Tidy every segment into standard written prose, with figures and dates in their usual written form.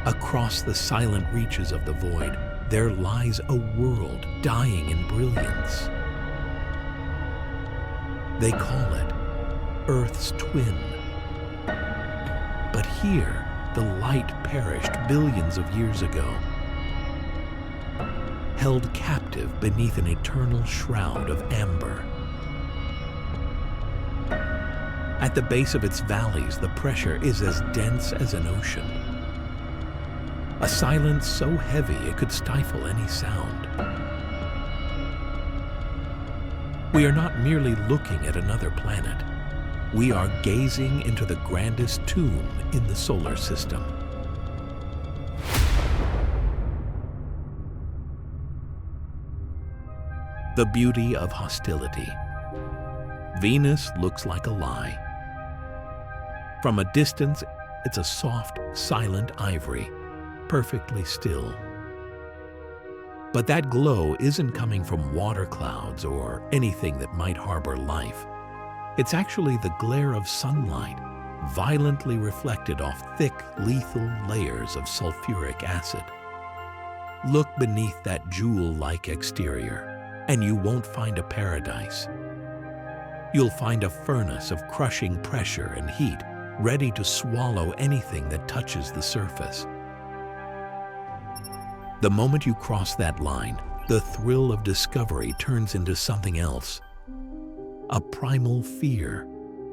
Across the silent reaches of the void, there lies a world dying in brilliance. They call it Earth's twin. But here, the light perished billions of years ago, held captive beneath an eternal shroud of amber. At the base of its valleys, the pressure is as dense as an ocean. A silence so heavy it could stifle any sound. We are not merely looking at another planet. We are gazing into the grandest tomb in the solar system. The beauty of hostility. Venus looks like a lie. From a distance, it's a soft, silent ivory, perfectly still. But that glow isn't coming from water clouds or anything that might harbor life. It's actually the glare of sunlight, violently reflected off thick, lethal layers of sulfuric acid. Look beneath that jewel-like exterior, and you won't find a paradise. You'll find a furnace of crushing pressure and heat, ready to swallow anything that touches the surface. The moment you cross that line, the thrill of discovery turns into something else. A primal fear,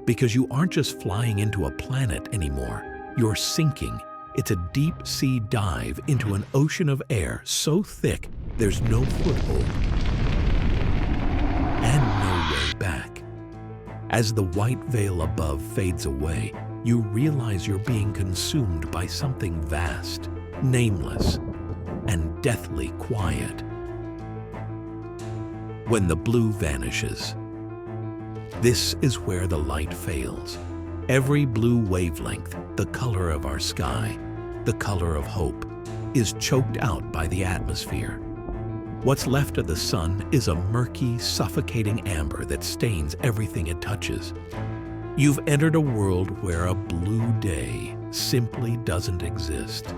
because you aren't just flying into a planet anymore, you're sinking. It's a deep-sea dive into an ocean of air so thick there's no foothold and no way back. As the white veil above fades away, you realize you're being consumed by something vast, nameless, and deathly quiet. When the blue vanishes, this is where the light fails. Every blue wavelength, the color of our sky, the color of hope, is choked out by the atmosphere. What's left of the sun is a murky, suffocating amber that stains everything it touches. You've entered a world where a blue day simply doesn't exist.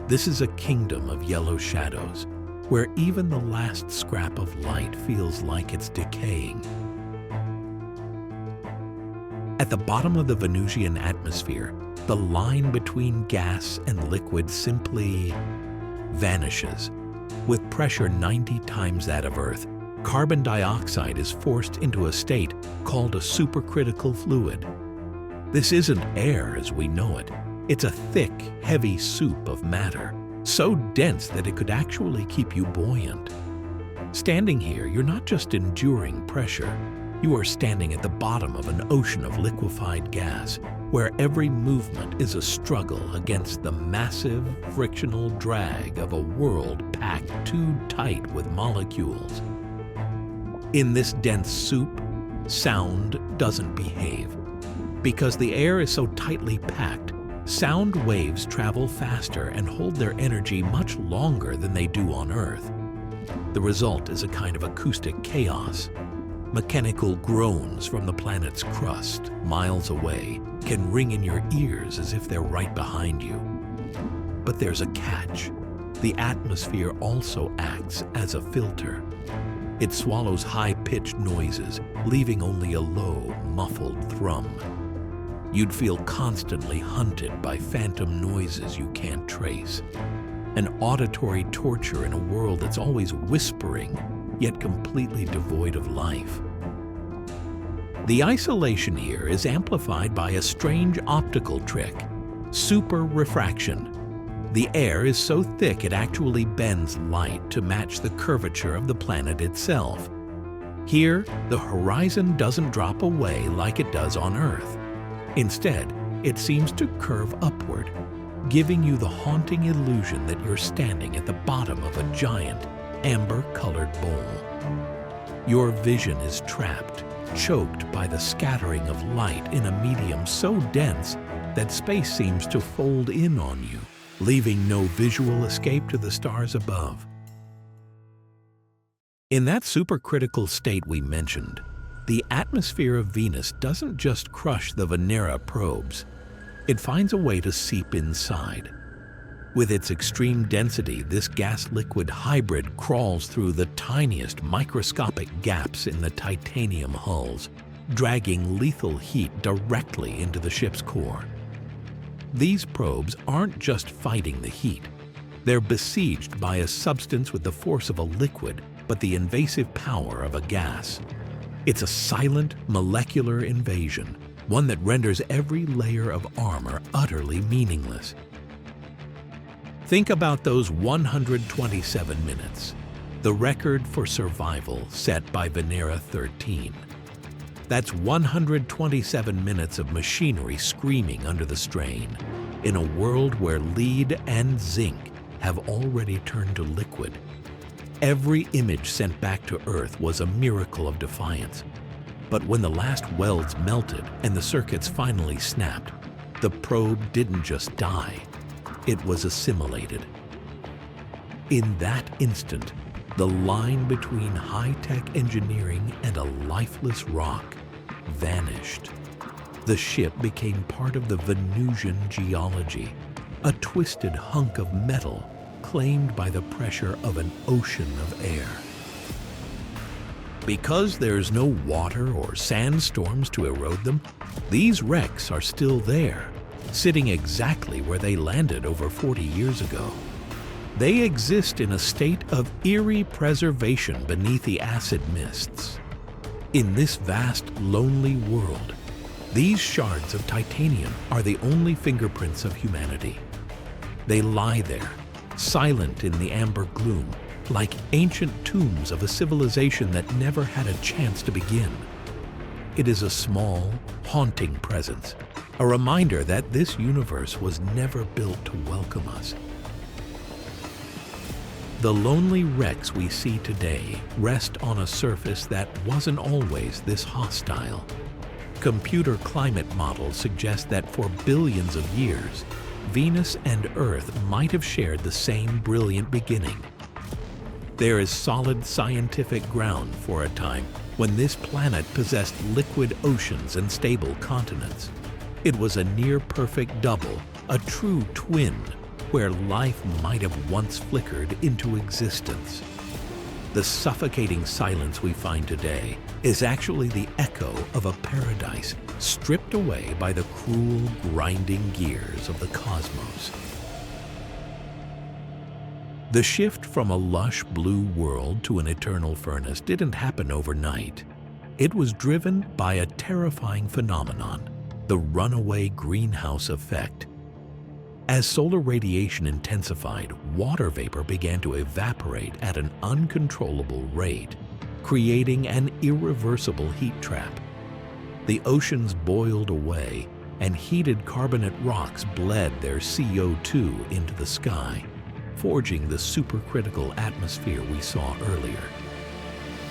This is a kingdom of yellow shadows, where even the last scrap of light feels like it's decaying. At the bottom of the Venusian atmosphere, the line between gas and liquid simply vanishes. With pressure 90 times that of Earth, carbon dioxide is forced into a state called a supercritical fluid. This isn't air as we know it. It's a thick, heavy soup of matter, so dense that it could actually keep you buoyant. Standing here, you're not just enduring pressure. You are standing at the bottom of an ocean of liquefied gas, where every movement is a struggle against the massive frictional drag of a world packed too tight with molecules. In this dense soup, sound doesn't behave. Because the air is so tightly packed, sound waves travel faster and hold their energy much longer than they do on Earth. The result is a kind of acoustic chaos. Mechanical groans from the planet's crust, miles away, can ring in your ears as if they're right behind you. But there's a catch. The atmosphere also acts as a filter. It swallows high-pitched noises, leaving only a low, muffled thrum. You'd feel constantly hunted by phantom noises you can't trace. An auditory torture in a world that's always whispering, yet completely devoid of life. The isolation here is amplified by a strange optical trick, super refraction. The air is so thick it actually bends light to match the curvature of the planet itself. Here, the horizon doesn't drop away like it does on Earth. Instead, it seems to curve upward, giving you the haunting illusion that you're standing at the bottom of a giant, amber-colored bowl. Your vision is trapped, choked by the scattering of light in a medium so dense that space seems to fold in on you, leaving no visual escape to the stars above. In that supercritical state we mentioned, the atmosphere of Venus doesn't just crush the Venera probes. It finds a way to seep inside. With its extreme density, this gas-liquid hybrid crawls through the tiniest microscopic gaps in the titanium hulls, dragging lethal heat directly into the ship's core. These probes aren't just fighting the heat. They're besieged by a substance with the force of a liquid, but the invasive power of a gas. It's a silent molecular invasion, one that renders every layer of armor utterly meaningless. Think about those 127 minutes, the record for survival set by Venera 13. That's 127 minutes of machinery screaming under the strain, in a world where lead and zinc have already turned to liquid. Every image sent back to Earth was a miracle of defiance. But when the last welds melted and the circuits finally snapped, the probe didn't just die, it was assimilated. In that instant, the line between high-tech engineering and a lifeless rock vanished. The ship became part of the Venusian geology, a twisted hunk of metal claimed by the pressure of an ocean of air. Because there's no water or sandstorms to erode them, these wrecks are still there, sitting exactly where they landed over 40 years ago. They exist in a state of eerie preservation beneath the acid mists. In this vast, lonely world, these shards of titanium are the only fingerprints of humanity. They lie there, silent in the amber gloom, like ancient tombs of a civilization that never had a chance to begin. It is a small, haunting presence, a reminder that this universe was never built to welcome us. The lonely wrecks we see today rest on a surface that wasn't always this hostile. Computer climate models suggest that for billions of years, Venus and Earth might have shared the same brilliant beginning. There is solid scientific ground for a time when this planet possessed liquid oceans and stable continents. It was a near-perfect double, a true twin, where life might have once flickered into existence. The suffocating silence we find today is actually the echo of a paradise stripped away by the cruel, grinding gears of the cosmos. The shift from a lush blue world to an eternal furnace didn't happen overnight. It was driven by a terrifying phenomenon, the runaway greenhouse effect. As solar radiation intensified, water vapor began to evaporate at an uncontrollable rate, creating an irreversible heat trap. The oceans boiled away, and heated carbonate rocks bled their CO2 into the sky, forging the supercritical atmosphere we saw earlier.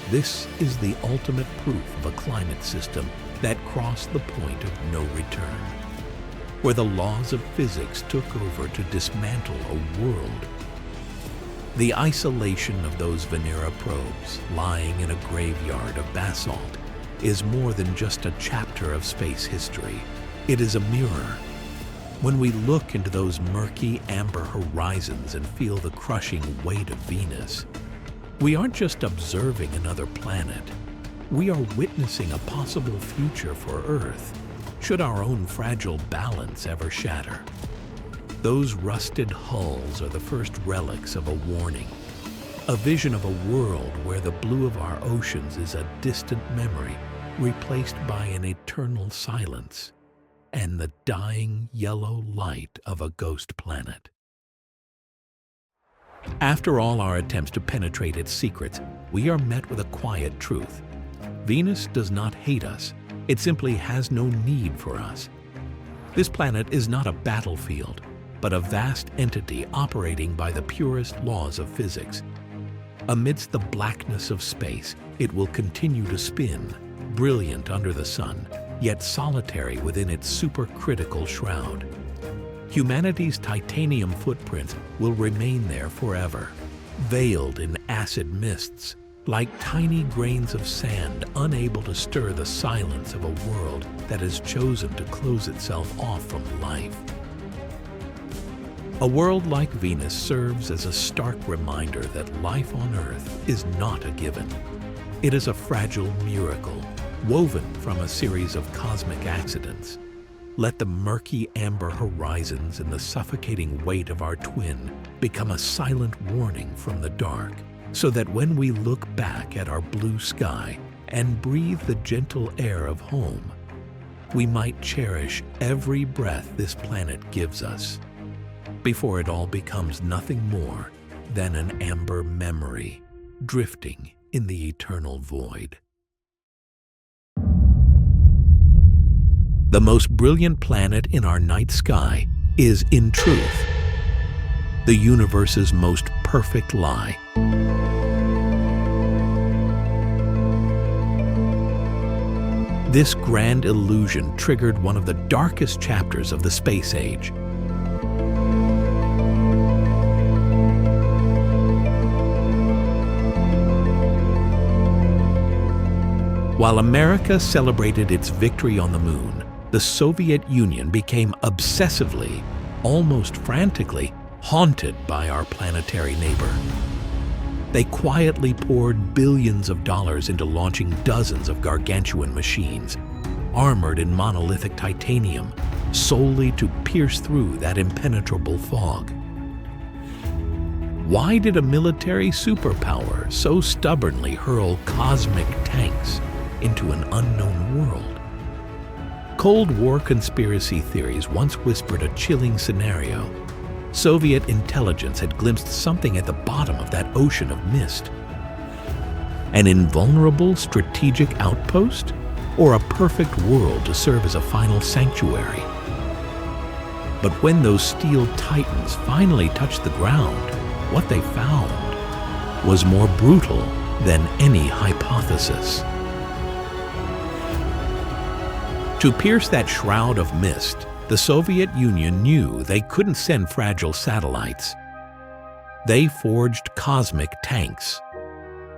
This is the ultimate proof of a climate system that crossed the point of no return, where the laws of physics took over to dismantle a world. The isolation of those Venera probes lying in a graveyard of basalt is more than just a chapter of space history. It is a mirror. When we look into those murky amber horizons and feel the crushing weight of Venus, we aren't just observing another planet. We are witnessing a possible future for Earth, should our own fragile balance ever shatter. Those rusted hulls are the first relics of a warning, a vision of a world where the blue of our oceans is a distant memory replaced by an eternal silence and the dying yellow light of a ghost planet. After all our attempts to penetrate its secrets, we are met with a quiet truth. Venus does not hate us. It simply has no need for us. This planet is not a battlefield, but a vast entity operating by the purest laws of physics. Amidst the blackness of space, it will continue to spin, brilliant under the sun, yet solitary within its supercritical shroud. Humanity's titanium footprints will remain there forever, veiled in acid mists, like tiny grains of sand unable to stir the silence of a world that has chosen to close itself off from life. A world like Venus serves as a stark reminder that life on Earth is not a given. It is a fragile miracle, woven from a series of cosmic accidents. Let the murky amber horizons and the suffocating weight of our twin become a silent warning from the dark, so that when we look back at our blue sky and breathe the gentle air of home, we might cherish every breath this planet gives us, before it all becomes nothing more than an amber memory drifting in the eternal void. The most brilliant planet in our night sky is, in truth, the universe's most perfect lie. This grand illusion triggered one of the darkest chapters of the space age. While America celebrated its victory on the moon, the Soviet Union became obsessively, almost frantically, haunted by our planetary neighbor. They quietly poured billions of dollars into launching dozens of gargantuan machines, armored in monolithic titanium, solely to pierce through that impenetrable fog. Why did a military superpower so stubbornly hurl cosmic tanks into an unknown world? Cold War conspiracy theories once whispered a chilling scenario. Soviet intelligence had glimpsed something at the bottom of that ocean of mist. An invulnerable strategic outpost, or a perfect world to serve as a final sanctuary? But when those steel titans finally touched the ground, what they found was more brutal than any hypothesis. To pierce that shroud of mist, the Soviet Union knew they couldn't send fragile satellites. They forged cosmic tanks.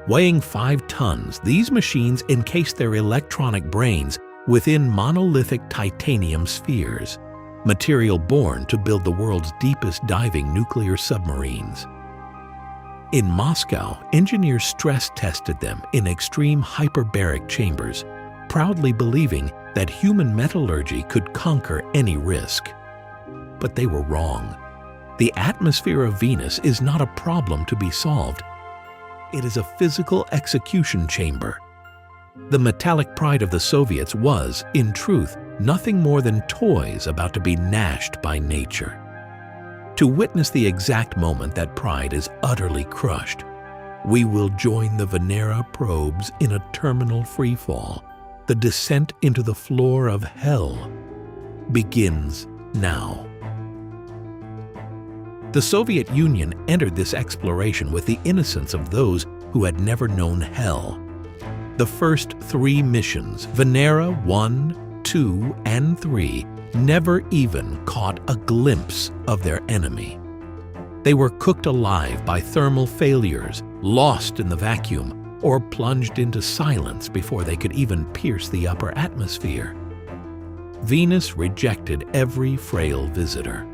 Weighing 5 tons, these machines encased their electronic brains within monolithic titanium spheres, material born to build the world's deepest diving nuclear submarines. In Moscow, engineers stress-tested them in extreme hyperbaric chambers, proudly believing that human metallurgy could conquer any risk. But they were wrong. The atmosphere of Venus is not a problem to be solved. It is a physical execution chamber. The metallic pride of the Soviets was, in truth, nothing more than toys about to be gnashed by nature. To witness the exact moment that pride is utterly crushed, we will join the Venera probes in a terminal freefall. The descent into the floor of hell begins now. The Soviet Union entered this exploration with the innocence of those who had never known hell. The first 3 missions, Venera 1, 2, and 3, never even caught a glimpse of their enemy. They were cooked alive by thermal failures, lost in the vacuum, or plunged into silence before they could even pierce the upper atmosphere. Venus rejected every frail visitor.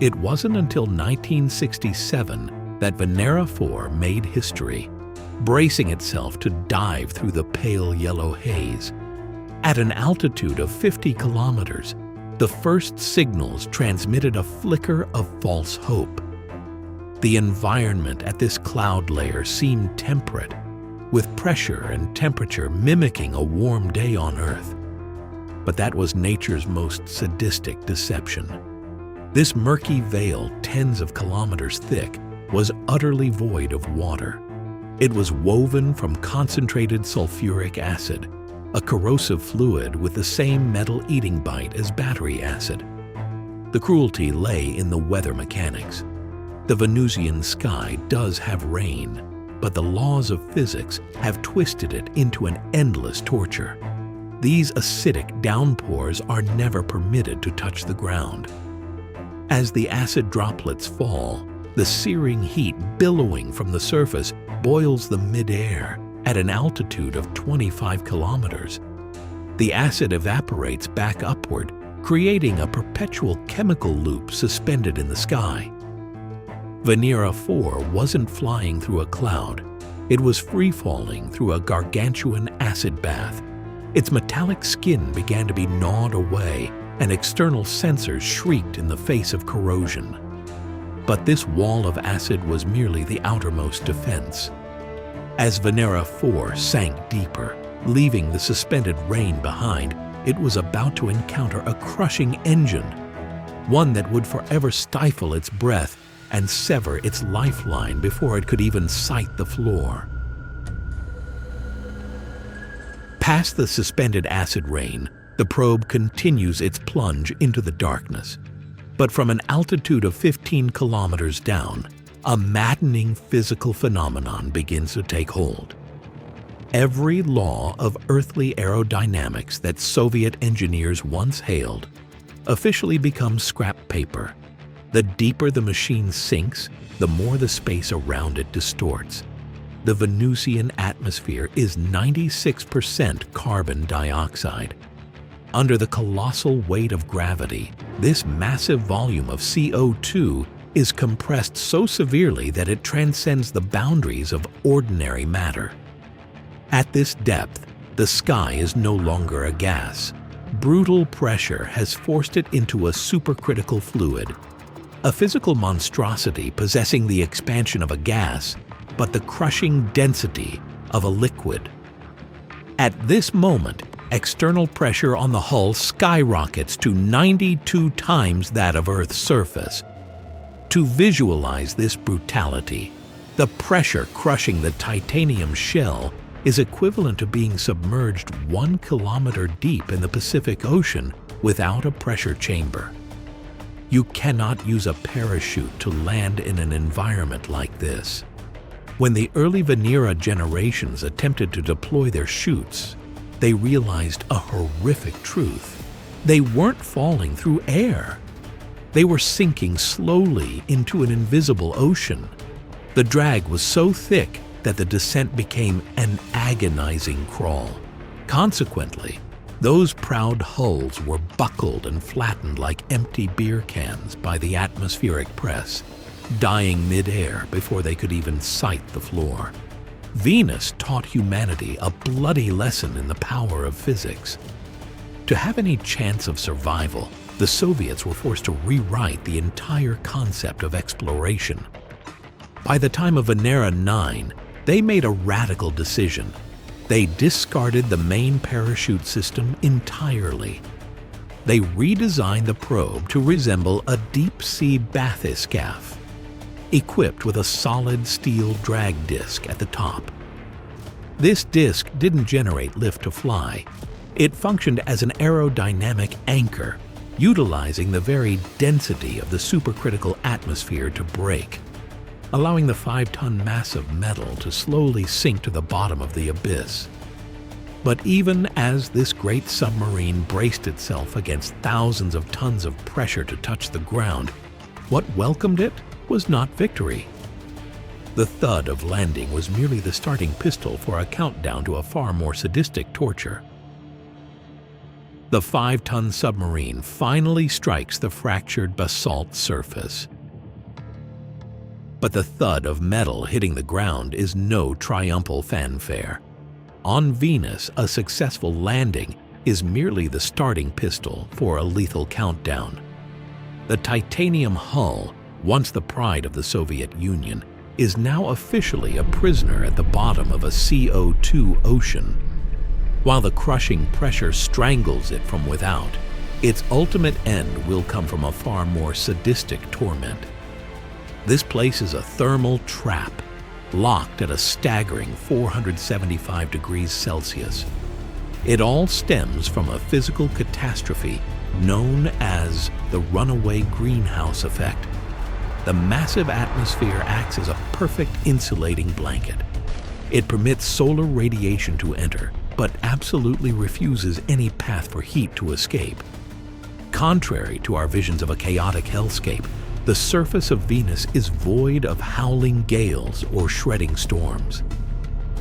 It wasn't until 1967 that Venera 4 made history, bracing itself to dive through the pale yellow haze. At an altitude of 50 kilometers, the first signals transmitted a flicker of false hope. The environment at this cloud layer seemed temperate, with pressure and temperature mimicking a warm day on Earth. But that was nature's most sadistic deception. This murky veil, tens of kilometers thick, was utterly void of water. It was woven from concentrated sulfuric acid, a corrosive fluid with the same metal-eating bite as battery acid. The cruelty lay in the weather mechanics. The Venusian sky does have rain, but the laws of physics have twisted it into an endless torture. These acidic downpours are never permitted to touch the ground. As the acid droplets fall, the searing heat billowing from the surface boils the mid-air at an altitude of 25 kilometers. The acid evaporates back upward, creating a perpetual chemical loop suspended in the sky. Venera 4 wasn't flying through a cloud. It was free-falling through a gargantuan acid bath. Its metallic skin began to be gnawed away, and external sensors shrieked in the face of corrosion. But this wall of acid was merely the outermost defense. As Venera 4 sank deeper, leaving the suspended rain behind, it was about to encounter a crushing engine, one that would forever stifle its breath and sever its lifeline before it could even sight the floor. Past the suspended acid rain, the probe continues its plunge into the darkness. But from an altitude of 15 kilometers down, a maddening physical phenomenon begins to take hold. Every law of earthly aerodynamics that Soviet engineers once hailed officially becomes scrap paper. The deeper the machine sinks, the more the space around it distorts. The Venusian atmosphere is 96% carbon dioxide. Under the colossal weight of gravity, this massive volume of CO2 is compressed so severely that it transcends the boundaries of ordinary matter. At this depth, the sky is no longer a gas. Brutal pressure has forced it into a supercritical fluid, a physical monstrosity possessing the expansion of a gas, but the crushing density of a liquid. At this moment, external pressure on the hull skyrockets to 92 times that of Earth's surface. To visualize this brutality, the pressure crushing the titanium shell is equivalent to being submerged 1 kilometer deep in the Pacific Ocean without a pressure chamber. You cannot use a parachute to land in an environment like this. When the early Venera generations attempted to deploy their chutes, they realized a horrific truth. They weren't falling through air. They were sinking slowly into an invisible ocean. The drag was so thick that the descent became an agonizing crawl. Consequently, those proud hulls were buckled and flattened like empty beer cans by the atmospheric press, dying mid-air before they could even sight the floor. Venus taught humanity a bloody lesson in the power of physics. To have any chance of survival, the Soviets were forced to rewrite the entire concept of exploration. By the time of Venera 9, they made a radical decision. They discarded the main parachute system entirely. They redesigned the probe to resemble a deep-sea bathyscaphe, equipped with a solid steel drag disc at the top. This disc didn't generate lift to fly. It functioned as an aerodynamic anchor, utilizing the very density of the supercritical atmosphere to brake, allowing the 5-ton mass of metal to slowly sink to the bottom of the abyss. But even as this great submarine braced itself against thousands of tons of pressure to touch the ground, what welcomed it was not victory. The thud of landing was merely the starting pistol for a countdown to a far more sadistic torture. The 5-ton submarine finally strikes the fractured basalt surface. But the thud of metal hitting the ground is no triumphal fanfare. On Venus, a successful landing is merely the starting pistol for a lethal countdown. The titanium hull, once the pride of the Soviet Union, is now officially a prisoner at the bottom of a CO2 ocean. While the crushing pressure strangles it from without, its ultimate end will come from a far more sadistic torment. This place is a thermal trap, locked at a staggering 475 degrees Celsius. It all stems from a physical catastrophe known as the runaway greenhouse effect. The massive atmosphere acts as a perfect insulating blanket. It permits solar radiation to enter, but absolutely refuses any path for heat to escape. Contrary to our visions of a chaotic hellscape, the surface of Venus is void of howling gales or shredding storms.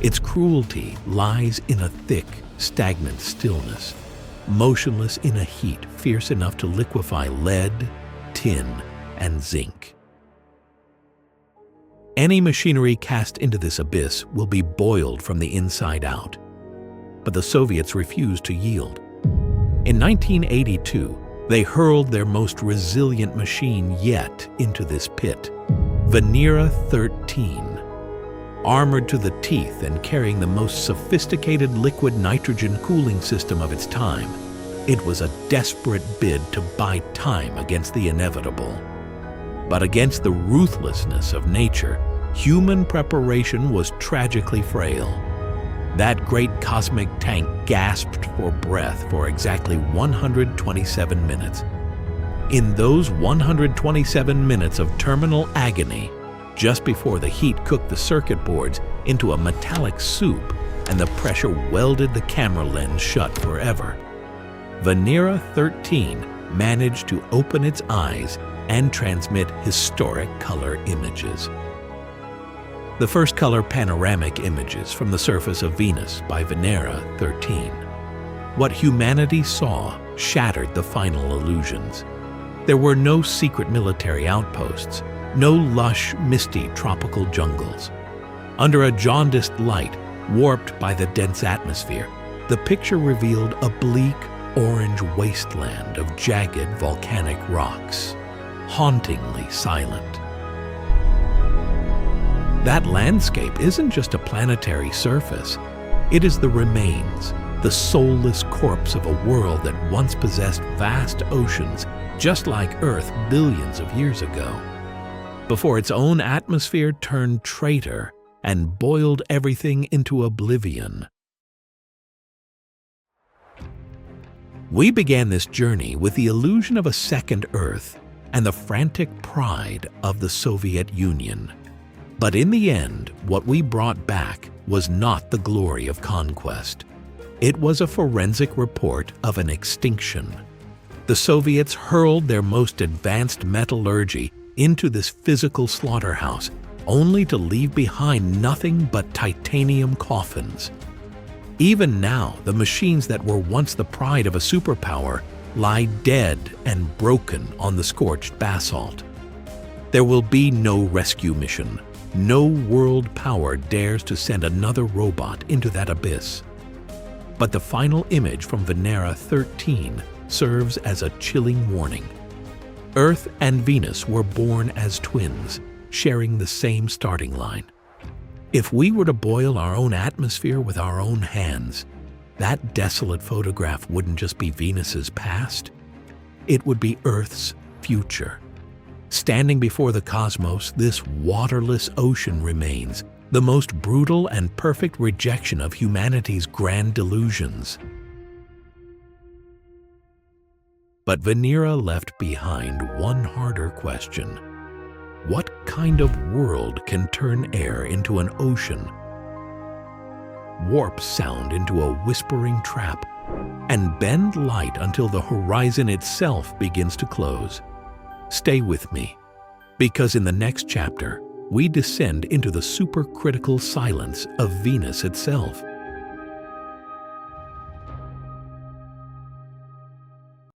Its cruelty lies in a thick, stagnant stillness. motionless in a heat fierce enough to liquefy lead, tin, and zinc. Any machinery cast into this abyss will be boiled from the inside out. But the Soviets refused to yield. In 1982, they hurled their most resilient machine yet into this pit, Venera 13. Armored to the teeth and carrying the most sophisticated liquid nitrogen cooling system of its time, it was a desperate bid to buy time against the inevitable. But against the ruthlessness of nature, human preparation was tragically frail. That great cosmic tank gasped for breath for exactly 127 minutes. In those 127 minutes of terminal agony, just before the heat cooked the circuit boards into a metallic soup and the pressure welded the camera lens shut forever, Venera 13 managed to open its eyes and transmit historic color images. The first color panoramic images from the surface of Venus by Venera 13. What humanity saw shattered the final illusions. There were no secret military outposts, no lush, misty tropical jungles. Under a jaundiced light, warped by the dense atmosphere, the picture revealed a bleak, orange wasteland of jagged volcanic rocks, hauntingly silent. That landscape isn't just a planetary surface. It is the remains, the soulless corpse of a world that once possessed vast oceans, just like Earth billions of years ago, before its own atmosphere turned traitor and boiled everything into oblivion. We began this journey with the illusion of a second Earth and the frantic pride of the Soviet Union. But in the end, what we brought back was not the glory of conquest. It was a forensic report of an extinction. The Soviets hurled their most advanced metallurgy into this physical slaughterhouse, only to leave behind nothing but titanium coffins. Even now, the machines that were once the pride of a superpower lie dead and broken on the scorched basalt. There will be no rescue mission. No world power dares to send another robot into that abyss. But the final image from Venera 13 serves as a chilling warning. Earth and Venus were born as twins, sharing the same starting line. If we were to boil our own atmosphere with our own hands, that desolate photograph wouldn't just be Venus's past, it would be Earth's future. Standing before the cosmos, this waterless ocean remains, the most brutal and perfect rejection of humanity's grand delusions. But Venera left behind one harder question. What kind of world can turn air into an ocean, warp sound into a whispering trap, and bend light until the horizon itself begins to close? Stay with me, because in the next chapter, we descend into the supercritical silence of Venus itself.